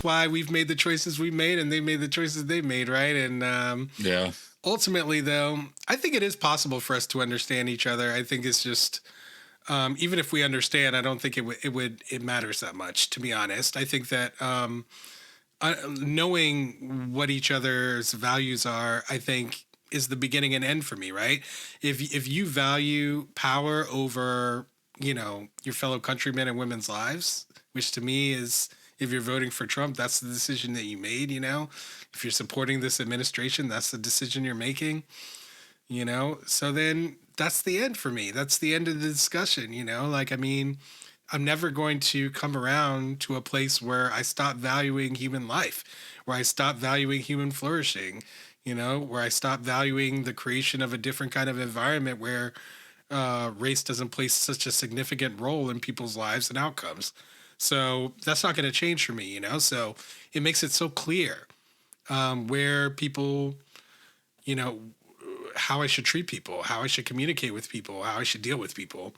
why we've made the choices we made and they made the choices they made, right? And Yeah. ultimately, though, I think it is possible for us to understand each other. I think it's just even if we understand, I don't think it matters that much, to be honest. I think that knowing what each other's values are, I think, is the beginning and end for me, right? If you value power over, your fellow countrymen and women's lives, which to me is, if you're voting for Trump, that's the decision that you made, If you're supporting this administration, that's the decision you're making, So then that's the end for me. That's the end of the discussion, Like, I mean, I'm never going to come around to a place where I stop valuing human life, where I stop valuing human flourishing, where I stop valuing the creation of a different kind of environment where race doesn't play such a significant role in people's lives and outcomes. So that's not going to change for me, So it makes it so clear where people, how I should treat people, how I should communicate with people, how I should deal with people.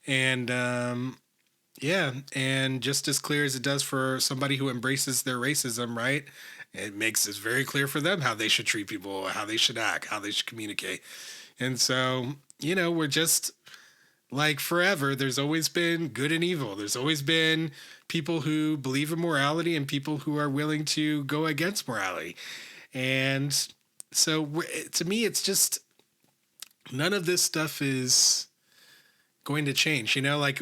And yeah, and just as clear as it does for somebody who embraces their racism, right? It makes it very clear for them how they should treat people, how they should act, how they should communicate. And so, we're just like forever. There's always been good and evil. There's always been people who believe in morality and people who are willing to go against morality. And so to me, it's just none of this stuff is going to change, like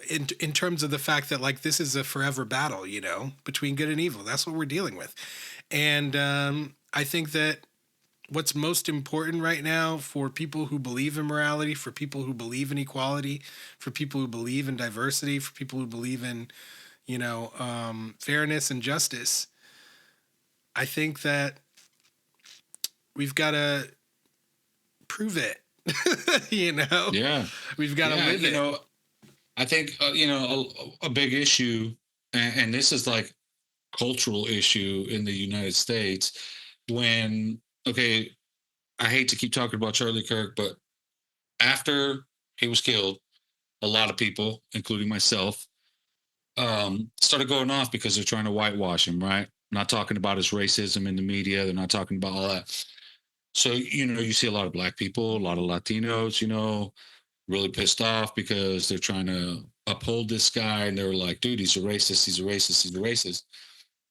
in terms of the fact that like this is a forever battle, between good and evil. That's what we're dealing with. And I think that what's most important right now for people who believe in morality, for people who believe in equality, for people who believe in diversity, for people who believe in, fairness and justice, I think that we've got to prove it. Yeah. We've got to live it. I think a big issue, and this is like cultural issue in the United States. When okay, I hate to keep talking about Charlie Kirk, but after he was killed, a lot of people, including myself, started going off because they're trying to whitewash him. Right? Not talking about his racism in the media. They're not talking about all that. So you see a lot of black people, a lot of Latinos, really pissed off because they're trying to uphold this guy, and they're like, dude, he's a racist, he's a racist, he's a racist.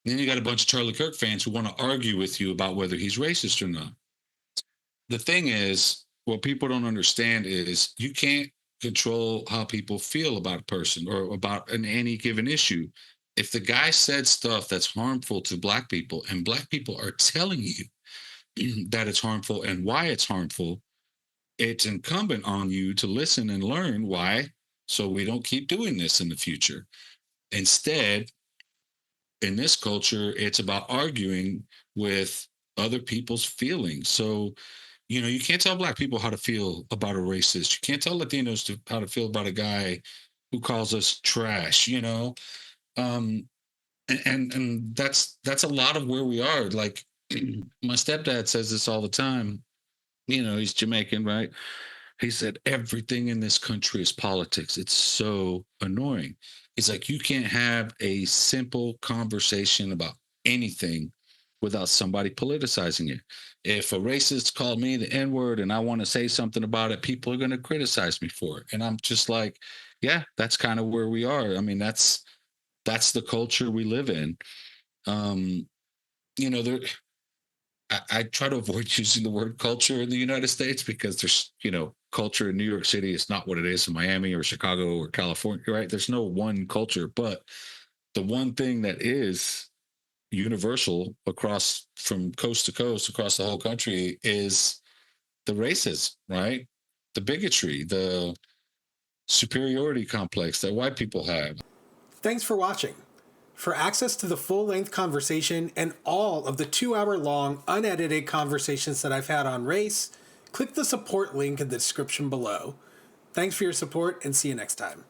And then you got a bunch of Charlie Kirk fans who want to argue with you about whether he's racist or not. The thing is, what people don't understand is you can't control how people feel about a person or about any given issue. If the guy said stuff that's harmful to black people and black people are telling you that it's harmful and why it's harmful, it's incumbent on you to listen and learn why, so we don't keep doing this in the future. Instead, in this culture, it's about arguing with other people's feelings. So, you can't tell black people how to feel about a racist. You can't tell Latinos how to feel about a guy who calls us trash, Um, and that's a lot of where we are. Like my stepdad says this all the time. He's Jamaican, right? He said, everything in this country is politics. It's so annoying. He's like, you can't have a simple conversation about anything without somebody politicizing it. If a racist called me the N-word and I want to say something about it, people are going to criticize me for it. And I'm just like, yeah, that's kind of where we are. I mean, that's the culture we live in. There I try to avoid using the word culture in the United States because there's, culture in New York City is not what it is in Miami or Chicago or California, right? There's no one culture, but the one thing that is universal across from coast to coast across the whole country is the racism, right? The bigotry, the superiority complex that white people have. Thanks for watching. For access to the full-length conversation and all of the 2-hour-long unedited conversations that I've had on race, click the support link in the description below. Thanks for your support and see you next time.